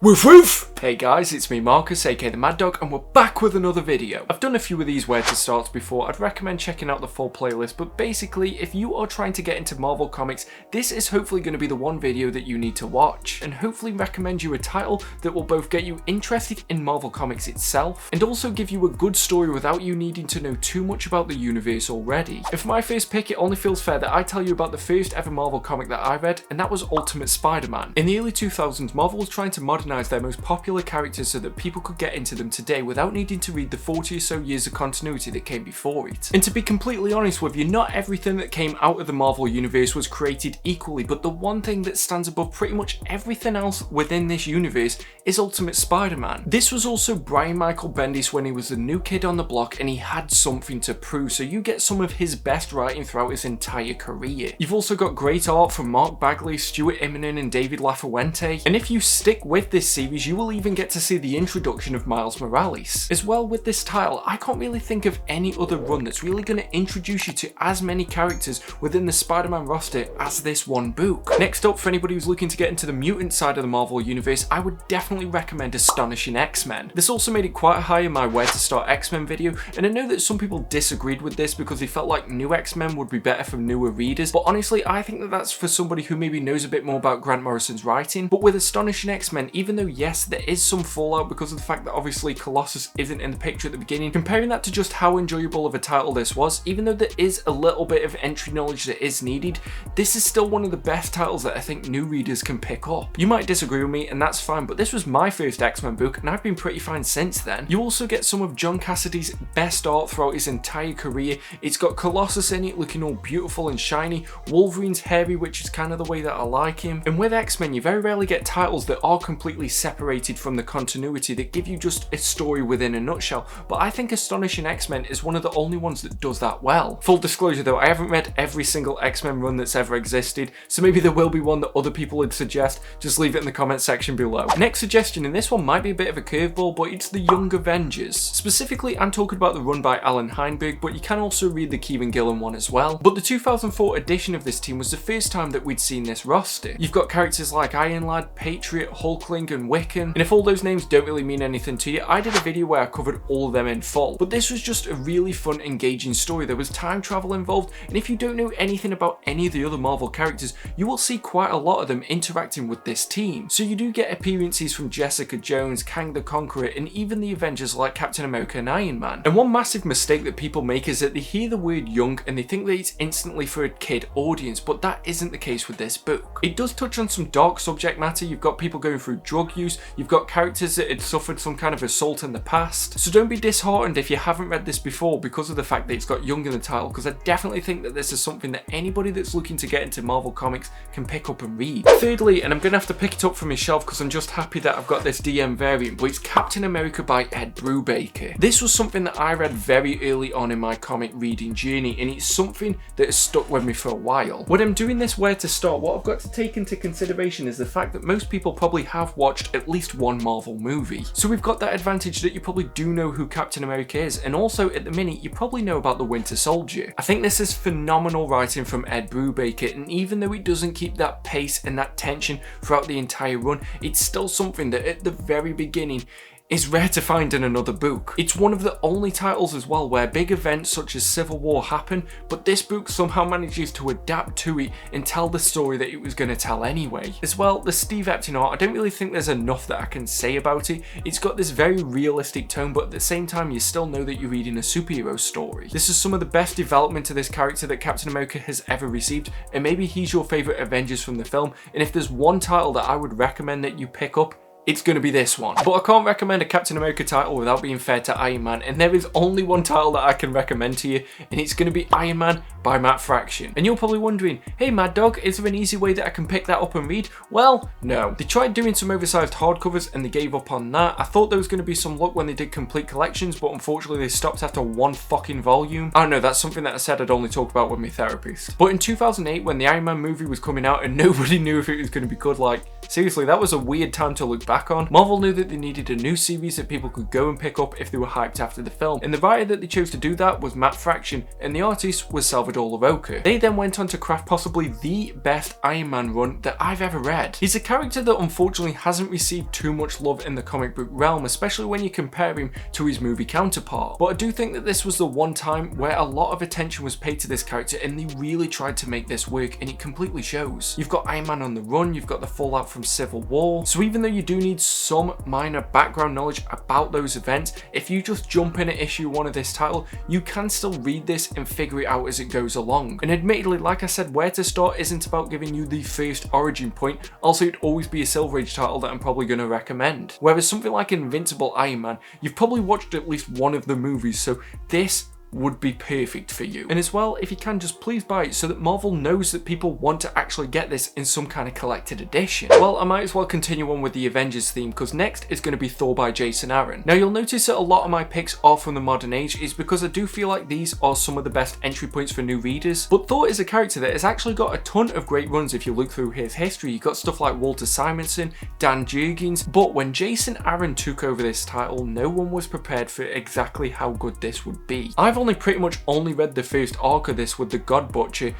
Woof woof! Hey guys, it's me Marcus, aka the Mad Dog, and we're back with another video. I've done a few of these where to starts before. I'd recommend checking out the full playlist, but basically, if you are trying to get into Marvel Comics, this is hopefully going to be the one video that you need to watch, and hopefully recommend you a title that will both get you interested in Marvel Comics itself, and also give you a good story without you needing to know too much about the universe already. And for my first pick, it only feels fair that I tell you about the first ever Marvel comic that I read, and that was Ultimate Spider-Man. In the early 2000s, Marvel was trying to modernize their most popular characters so that people could get into them today without needing to read the 40 or so years of continuity that came before it. And to be completely honest with you, not everything that came out of the Marvel universe was created equally, but the one thing that stands above pretty much everything else within this universe is Ultimate Spider-Man. This was also Brian Michael Bendis when he was the new kid on the block and he had something to prove, so you get some of his best writing throughout his entire career. You've also got great art from Mark Bagley, Stuart Immonen and David LaFuente, and if you stick with this series, you will even get to see the introduction of Miles Morales. As well, with this title, I can't really think of any other run that's really going to introduce you to as many characters within the Spider-Man roster as this one book. Next up, for anybody who's looking to get into the mutant side of the Marvel universe, I would definitely recommend Astonishing X-Men. This also made it quite high in my Where to Start X-Men video, and I know that some people disagreed with this because they felt like new X-Men would be better for newer readers, but honestly, I think that that's for somebody who maybe knows a bit more about Grant Morrison's writing. But with Astonishing X-Men, even though yes, there is some fallout because of the fact that obviously Colossus isn't in the picture at the beginning, comparing that to just how enjoyable of a title this was, even though there is a little bit of entry knowledge that is needed, this is still one of the best titles that I think new readers can pick up. You might disagree with me and that's fine, but this was my first X-Men book and I've been pretty fine since then. You also get some of John Cassidy's best art throughout his entire career. It's got Colossus in it looking all beautiful and shiny, Wolverine's hairy, which is kind of the way that I like him, and with X-Men you very rarely get titles that are completely separated from the continuity that give you just a story within a nutshell, but I think Astonishing X-Men is one of the only ones that does that well. Full disclosure though, I haven't read every single X-Men run that's ever existed, so maybe there will be one that other people would suggest. Just leave it in the comment section below. Next suggestion, and this one might be a bit of a curveball, but it's the Young Avengers. Specifically, I'm talking about the run by Alan Heinberg, but you can also read the Kieran Gillen one as well. But the 2004 edition of this team was the first time that we'd seen this roster. You've got characters like Iron Lad, Patriot, Hulkling and Wiccan, and if all those names don't really mean anything to you, I did a video where I covered all of them in full. But this was just a really fun, engaging story. There was time travel involved, and if you don't know anything about any of the other Marvel characters, you will see quite a lot of them interacting with this team. So you do get appearances from Jessica Jones, Kang the Conqueror, and even the Avengers like Captain America and Iron Man. And one massive mistake that people make is that they hear the word young and they think that it's instantly for a kid audience, but that isn't the case with this book. It does touch on some dark subject matter. You've got people going through drug use, you've got characters that had suffered some kind of assault in the past, so don't be disheartened if you haven't read this before because of the fact that it's got young in the title, because I definitely think that this is something that anybody that's looking to get into Marvel Comics can pick up and read. Thirdly, and I'm going to have to pick it up from my shelf because I'm just happy that I've got this DM variant, but it's Captain America by Ed Brubaker. This was something that I read very early on in my comic reading journey, and it's something that has stuck with me for a while. When I'm doing this Where to Start, what I've got to take into consideration is the fact that most people probably have watched at least one Marvel movie. So we've got that advantage that you probably do know who Captain America is, and also at the minute you probably know about the Winter Soldier. I think this is phenomenal writing from Ed Brubaker, and even though it doesn't keep that pace and that tension throughout the entire run, it's still something that at the very beginning is rare to find in another book. It's one of the only titles as well where big events such as Civil War happen, but this book somehow manages to adapt to it and tell the story that it was going to tell anyway. As well, the Steve Epting art, I don't really think there's enough that I can say about it. It's got this very realistic tone, but at the same time you still know that you're reading a superhero story. This is some of the best development to this character that Captain America has ever received, and maybe he's your favourite Avengers from the film, and if there's one title that I would recommend that you pick up, it's going to be this one. But I can't recommend a Captain America title without being fair to Iron Man, and there is only one title that I can recommend to you, and it's going to be Iron Man by Matt Fraction. And you're probably wondering, hey Mad Dog, is there an easy way that I can pick that up and read? Well, no. They tried doing some oversized hardcovers and they gave up on that. I thought there was going to be some luck when they did complete collections, but unfortunately they stopped after one fucking volume. I don't know, that's something that I said I'd only talk about with my therapist. But in 2008, when the Iron Man movie was coming out and nobody knew if it was going to be good, like, seriously, that was a weird time to look back back on. Marvel knew that they needed a new series that people could go and pick up if they were hyped after the film, and the writer that they chose to do that was Matt Fraction, and the artist was Salvador Larroca. They then went on to craft possibly the best Iron Man run that I've ever read. He's a character that unfortunately hasn't received too much love in the comic book realm, especially when you compare him to his movie counterpart, but I do think that this was the one time where a lot of attention was paid to this character and they really tried to make this work, and it completely shows. You've got Iron Man on the run, you've got the fallout from Civil War, so even though you do need some minor background knowledge about those events, if you just jump in at issue 1 of this title, you can still read this and figure it out as it goes along. And admittedly, like I said, where to start isn't about giving you the first origin point, also it'd always be a Silver Age title that I'm probably going to recommend. Whereas something like Invincible Iron Man, you've probably watched at least one of the movies, so this would be perfect for you. And as well, if you can, just please buy it so that Marvel knows that people want to actually get this in some kind of collected edition. Well, I might as well continue on with the Avengers theme, because next is going to be Thor by Jason Aaron. Now you'll notice that a lot of my picks are from the modern age, is because I do feel like these are some of the best entry points for new readers, but Thor is a character that has actually got a ton of great runs if you look through his history. You've got stuff like Walter Simonson, Dan Jurgens, but when Jason Aaron took over this title, no one was prepared for exactly how good this would be. I've pretty much only read the first arc of this with the God Butcher,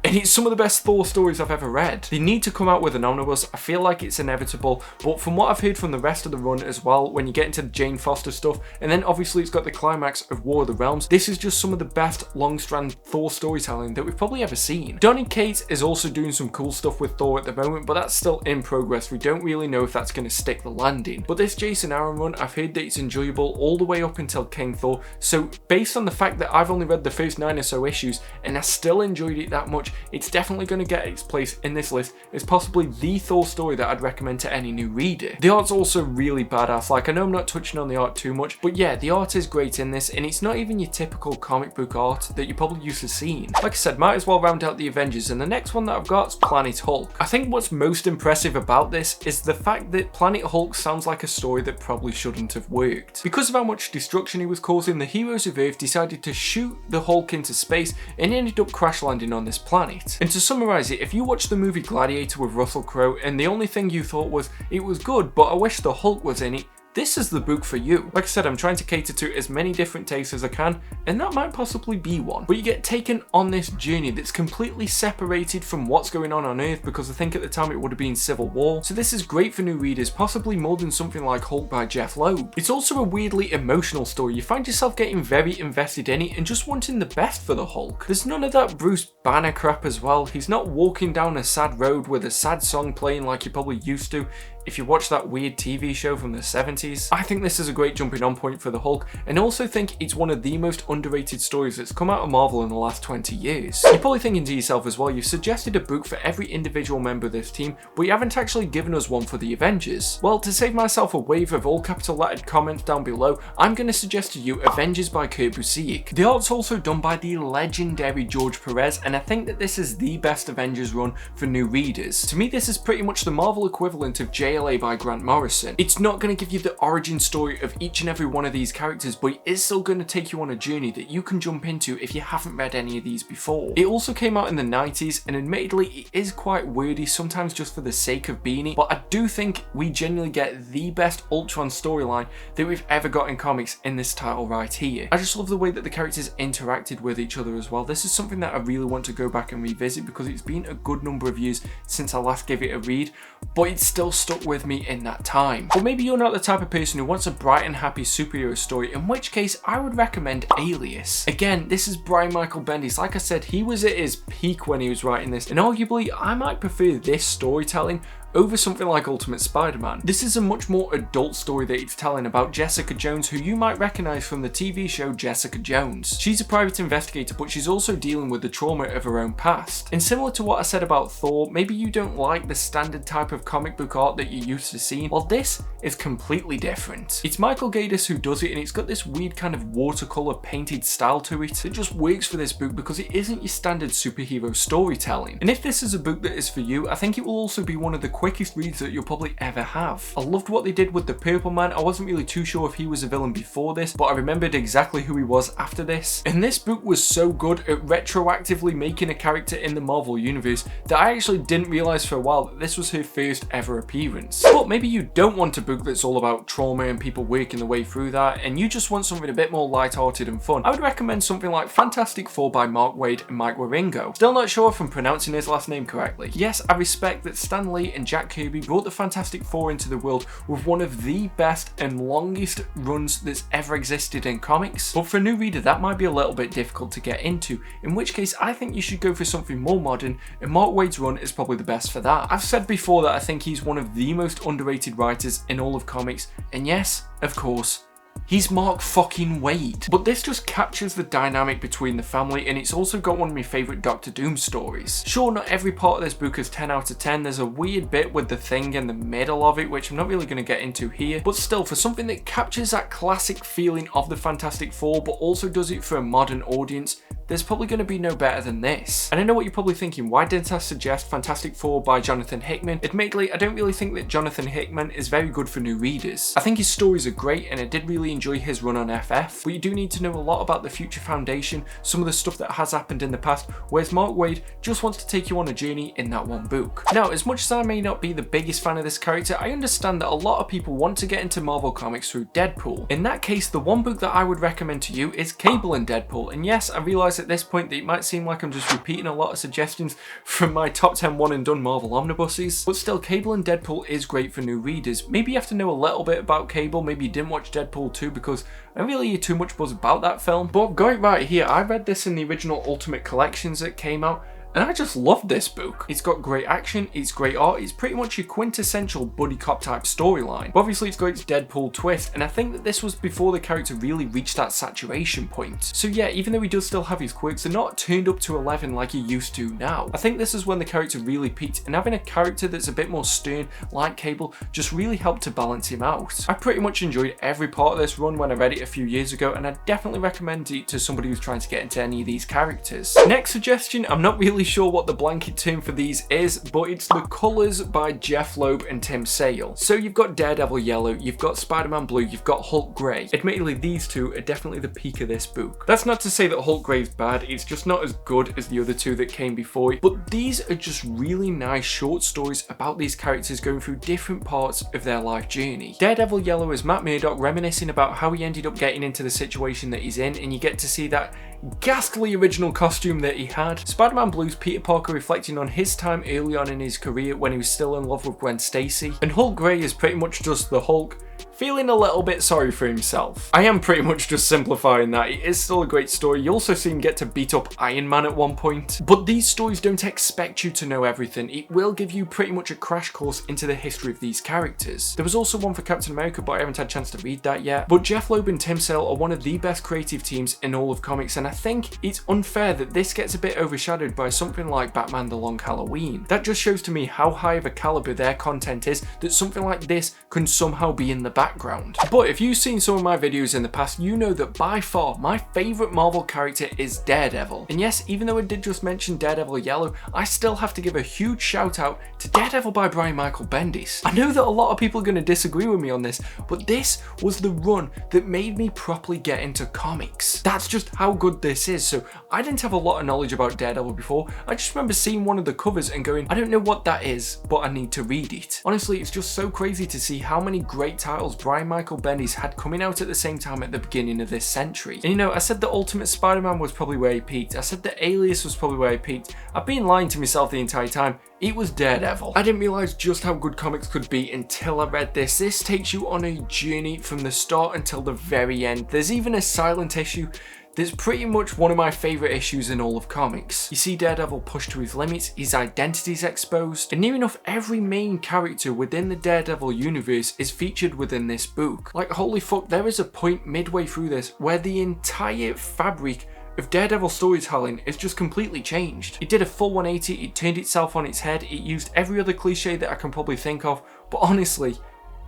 and it's some of the best Thor stories I've ever read. They need to come out with an omnibus, I feel like it's inevitable, but from what I've heard from the rest of the run as well, when you get into the Jane Foster stuff, and then obviously it's got the climax of War of the Realms, this is just some of the best long strand Thor storytelling that we've probably ever seen. Donny Cates is also doing some cool stuff with Thor at the moment, but that's still in progress. We don't really know if that's going to stick the landing. But this Jason Aaron run, I've heard that it's enjoyable all the way up until King Thor, so based on the fact that I've only read the first 9 or so issues, and I still enjoyed it that much, it's definitely going to get its place in this list as possibly the Thor story that I'd recommend to any new reader. The art's also really badass. Like, I know I'm not touching on the art too much, but yeah, the art is great in this, and it's not even your typical comic book art that you're probably used to seeing. Like I said, might as well round out the Avengers, and the next one that I've got is Planet Hulk. I think what's most impressive about this is the fact that Planet Hulk sounds like a story that probably shouldn't have worked. Because of how much destruction he was causing, the heroes of Earth decided to shoot the Hulk into space and ended up crash landing on this planet. And to summarize it, if you watched the movie Gladiator with Russell Crowe and the only thing you thought was, it was good, but I wish the Hulk was in it, this is the book for you. Like I said, I'm trying to cater to as many different tastes as I can, and that might possibly be one. But you get taken on this journey that's completely separated from what's going on Earth, because I think at the time it would have been Civil War. So this is great for new readers, possibly more than something like Hulk by Jeff Loeb. It's also a weirdly emotional story. You find yourself getting very invested in it and just wanting the best for the Hulk. There's none of that Bruce Banner crap as well. He's not walking down a sad road with a sad song playing like you probably used to if you watch that weird TV show from the 70s. I think this is a great jumping on point for the Hulk, and also think it's one of the most underrated stories that's come out of Marvel in the last 20 years. You're probably thinking to yourself as well, you've suggested a book for every individual member of this team, but you haven't actually given us one for the Avengers. Well, to save myself a wave of all capital lettered comments down below, I'm going to suggest to you Avengers by Kurt Busiek. The art's also done by the legendary George Perez, and I think that this is the best Avengers run for new readers. To me, this is pretty much the Marvel equivalent of JLA by Grant Morrison. It's not going to give you the origin story of each and every one of these characters, but it is still going to take you on a journey that you can jump into if you haven't read any of these before. It also came out in the 90s, and admittedly it is quite wordy, sometimes just for the sake of being it, but I do think we genuinely get the best Ultron storyline that we've ever got in comics in this title right here. I just love the way that the characters interacted with each other as well. This is something that I really want to go back and revisit, because it's been a good number of years since I last gave it a read, but it's still stuck with me in that time. But maybe you're not the type of person who wants a bright and happy superhero story, in which case I would recommend Alias. Again, this is Brian Michael Bendis. Like I said, he was at his peak when he was writing this, and arguably I might prefer this storytelling over something like Ultimate Spider-Man. This is a much more adult story that it's telling about Jessica Jones, who you might recognise from the TV show Jessica Jones. She's a private investigator, but she's also dealing with the trauma of her own past. And similar to what I said about Thor, maybe you don't like the standard type of comic book art that you're used to seeing. Well, this is completely different. It's Michael Gaydos who does it, and it's got this weird kind of watercolour painted style to it that just works for this book, because it isn't your standard superhero storytelling. And if this is a book that is for you, I think it will also be one of the quickest reads that you'll probably ever have. I loved what they did with the Purple Man. I wasn't really too sure if he was a villain before this, but I remembered exactly who he was after this. And this book was so good at retroactively making a character in the Marvel Universe that I actually didn't realise for a while that this was her first ever appearance. But maybe you don't want a book that's all about trauma and people working their way through that, and you just want something a bit more light-hearted and fun. I would recommend something like Fantastic Four by Mark Waid and Mike Wieringo. Still not sure if I'm pronouncing his last name correctly. Yes, I respect that Stan Lee and Jack Kirby brought the Fantastic Four into the world with one of the best and longest runs that's ever existed in comics, but for a new reader that might be a little bit difficult to get into, in which case I think you should go for something more modern, and Mark Waid's run is probably the best for that. I've said before that I think he's one of the most underrated writers in all of comics, and yes, of course, he's Mark fucking Waid. But this just captures the dynamic between the family, and it's also got one of my favourite Doctor Doom stories. Sure, not every part of this book is 10 out of 10. There's a weird bit with the Thing in the middle of it, which I'm not really going to get into here. But still, for something that captures that classic feeling of the Fantastic Four, but also does it for a modern audience, there's probably going to be no better than this. And I know what you're probably thinking, why didn't I suggest Fantastic Four by Jonathan Hickman? Admittedly, I don't really think that Jonathan Hickman is very good for new readers. I think his stories are great, and I did really enjoy his run on FF, but you do need to know a lot about the Future Foundation, some of the stuff that has happened in the past, whereas Mark Waid just wants to take you on a journey in that one book. Now, as much as I may not be the biggest fan of this character, I understand that a lot of people want to get into Marvel Comics through Deadpool. In that case, the one book that I would recommend to you is Cable and Deadpool, and yes, I realise at this point that it might seem like I'm just repeating a lot of suggestions from my top 10 one and done Marvel omnibuses, but still, Cable and Deadpool is great for new readers. Maybe you have to know a little bit about Cable, maybe you didn't watch Deadpool 2 because I don't really hear too much buzz about that film, but I've got it right here. I read this in the original Ultimate Collections that came out, and I just love this book. It's got great action, it's great art, it's pretty much your quintessential buddy cop type storyline. But obviously it's got its Deadpool twist, and I think that this was before the character really reached that saturation point. So yeah, even though he does still have his quirks, they're not turned up to 11 like he used to now. I think this is when the character really peaked, and having a character that's a bit more stern, like Cable, just really helped to balance him out. I pretty much enjoyed every part of this run when I read it a few years ago, and I definitely recommend it to somebody who's trying to get into any of these characters. Next suggestion, I'm not really sure what the blanket term for these is, but it's the colours by Jeff Loeb and Tim Sale. So you've got Daredevil yellow, you've got Spider-Man blue, you've got Hulk grey. Admittedly, these two are definitely the peak of this book. That's not to say that Hulk grey is bad, it's just not as good as the other two that came before it, but these are just really nice short stories about these characters going through different parts of their life journey. Daredevil yellow is Matt Murdock reminiscing about how he ended up getting into the situation that he's in, and you get to see that ghastly original costume that he had. Spider-Man Blue's Peter Parker reflecting on his time early on in his career when he was still in love with Gwen Stacy. And Hulk Grey is pretty much just the Hulk feeling a little bit sorry for himself. I am pretty much just simplifying that. It is still a great story. You also see him get to beat up Iron Man at one point. But these stories don't expect you to know everything. It will give you pretty much a crash course into the history of these characters. There was also one for Captain America, but I haven't had a chance to read that yet. But Jeff Loeb and Tim Sale are one of the best creative teams in all of comics, and I think it's unfair that this gets a bit overshadowed by something like Batman The Long Halloween. That just shows to me how high of a caliber their content is, that something like this can somehow be in the background. But if you've seen some of my videos in the past, you know that by far my favourite Marvel character is Daredevil. And yes, even though I did just mention Daredevil Yellow, I still have to give a huge shout out to Daredevil by Brian Michael Bendis. I know that a lot of people are going to disagree with me on this, but this was the run that made me properly get into comics. That's just how good this is. So I didn't have a lot of knowledge about Daredevil before. I just remember seeing one of the covers and going, I don't know what that is, but I need to read it. Honestly, it's just so crazy to see how many great titles Brian Michael Bendis had coming out at the same time at the beginning of this century. And you know, I said that Ultimate Spider-Man was probably where he peaked. I said that Alias was probably where he peaked. I've been lying to myself the entire time. It was Daredevil. I didn't realise just how good comics could be until I read this. This takes you on a journey from the start until the very end. There's even a silent issue that's pretty much one of my favourite issues in all of comics. You see Daredevil pushed to his limits, his identity's exposed, and near enough every main character within the Daredevil universe is featured within this book. Like, holy fuck, there is a point midway through this where the entire fabric of Daredevil storytelling is just completely changed. It did a full 180, it turned itself on its head, it used every other cliche that I can probably think of, but honestly,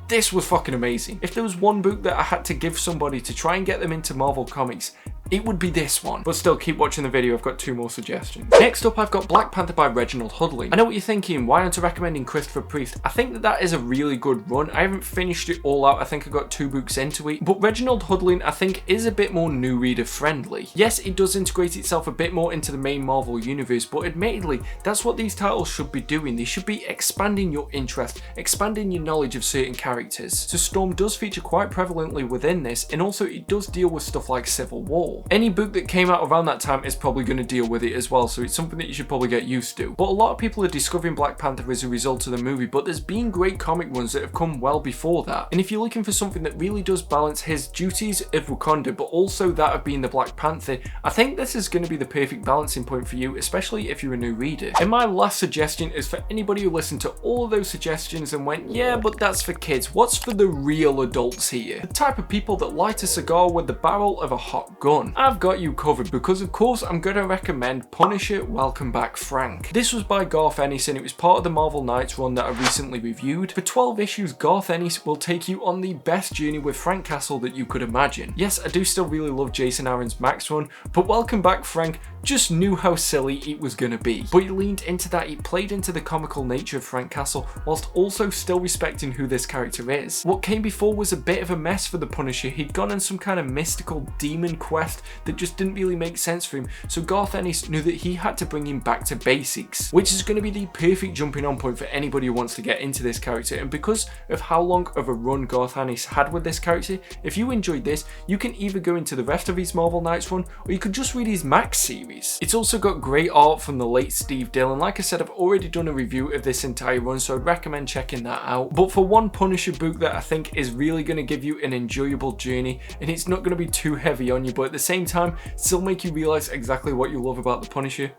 this was fucking amazing. If there was one book that I had to give somebody to try and get them into Marvel Comics, it would be this one. But still, keep watching the video, I've got 2 more suggestions. Next up, I've got Black Panther by Reginald Hudlin. I know what you're thinking, why aren't I recommending Christopher Priest? I think that is a really good run. I haven't finished it all out, I think I got 2 books into it, but Reginald Hudlin I think is a bit more new reader friendly. Yes, it does integrate itself a bit more into the main Marvel universe, but admittedly, that's what these titles should be doing. They should be expanding your interest, expanding your knowledge of certain characters. So Storm does feature quite prevalently within this, and also it does deal with stuff like Civil War. Any book that came out around that time is probably going to deal with it as well, so it's something that you should probably get used to. But a lot of people are discovering Black Panther as a result of the movie, but there's been great comic runs that have come well before that. And if you're looking for something that really does balance his duties of Wakanda, but also that of being the Black Panther, I think this is going to be the perfect balancing point for you, especially if you're a new reader. And my last suggestion is for anybody who listened to all of those suggestions and went, yeah, but that's for kids. What's for the real adults here? The type of people that light a cigar with the barrel of a hot gun. I've got you covered, because of course I'm going to recommend Punisher Welcome Back Frank. This was by Garth Ennis and it was part of the Marvel Knights run that I recently reviewed. For 12 issues, Garth Ennis will take you on the best journey with Frank Castle that you could imagine. Yes, I do still really love Jason Aaron's Max run, but Welcome Back Frank just knew how silly it was going to be. But it leaned into that, it played into the comical nature of Frank Castle, whilst also still respecting who this character is. What came before was a bit of a mess for the Punisher. He'd gone on some kind of mystical demon quest that just didn't really make sense for him, so Garth Ennis knew that he had to bring him back to basics, which is going to be the perfect jumping on point for anybody who wants to get into this character. And because of how long of a run Garth Ennis had with this character, if you enjoyed this, you can either go into the rest of his Marvel Knights run, or you could just read his Max series. It's also got great art from the late Steve Dillon. Like I said, I've already done a review of this entire run, so I'd recommend checking that out. But for one Punisher book that I think is really going to give you an enjoyable journey, and it's not going to be too heavy on you, but at the same time still make you realize exactly what you love about the Punisher,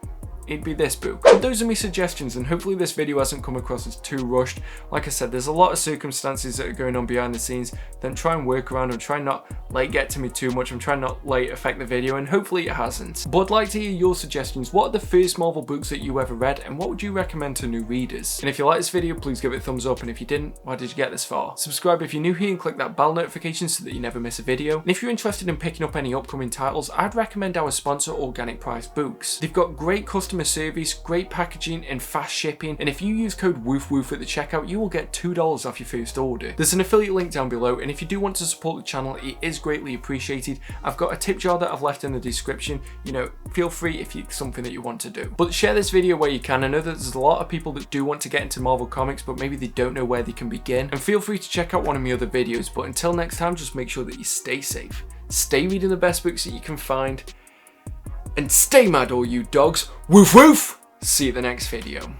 it'd be this book. But those are my suggestions, and hopefully this video hasn't come across as too rushed. Like I said, there's a lot of circumstances that are going on behind the scenes, then try and work around and try not let it get to me too much. I'm trying not let it affect the video, and hopefully it hasn't. But I'd like to hear your suggestions. What are the first Marvel books that you ever read, and what would you recommend to new readers? And if you like this video, please give it a thumbs up, and if you didn't, why did you get this far? Subscribe if you're new here and click that bell notification so that you never miss a video. And if you're interested in picking up any upcoming titles, I'd recommend our sponsor Organic Price Books. They've got great customer service, great packaging and fast shipping, and if you use code WOOFWOOF at the checkout, you will get $2 off your first order. There's an affiliate link down below, and if you do want to support the channel, it is greatly appreciated. I've got a tip jar that I've left in the description. You know, feel free if it's something that you want to do. But share this video where you can. I know that there's a lot of people that do want to get into Marvel Comics, but maybe they don't know where they can begin. And feel free to check out one of my other videos. But until next time, just make sure that you stay safe, stay reading the best books that you can find, and stay mad, all you dogs. Woof woof! See you in the next video.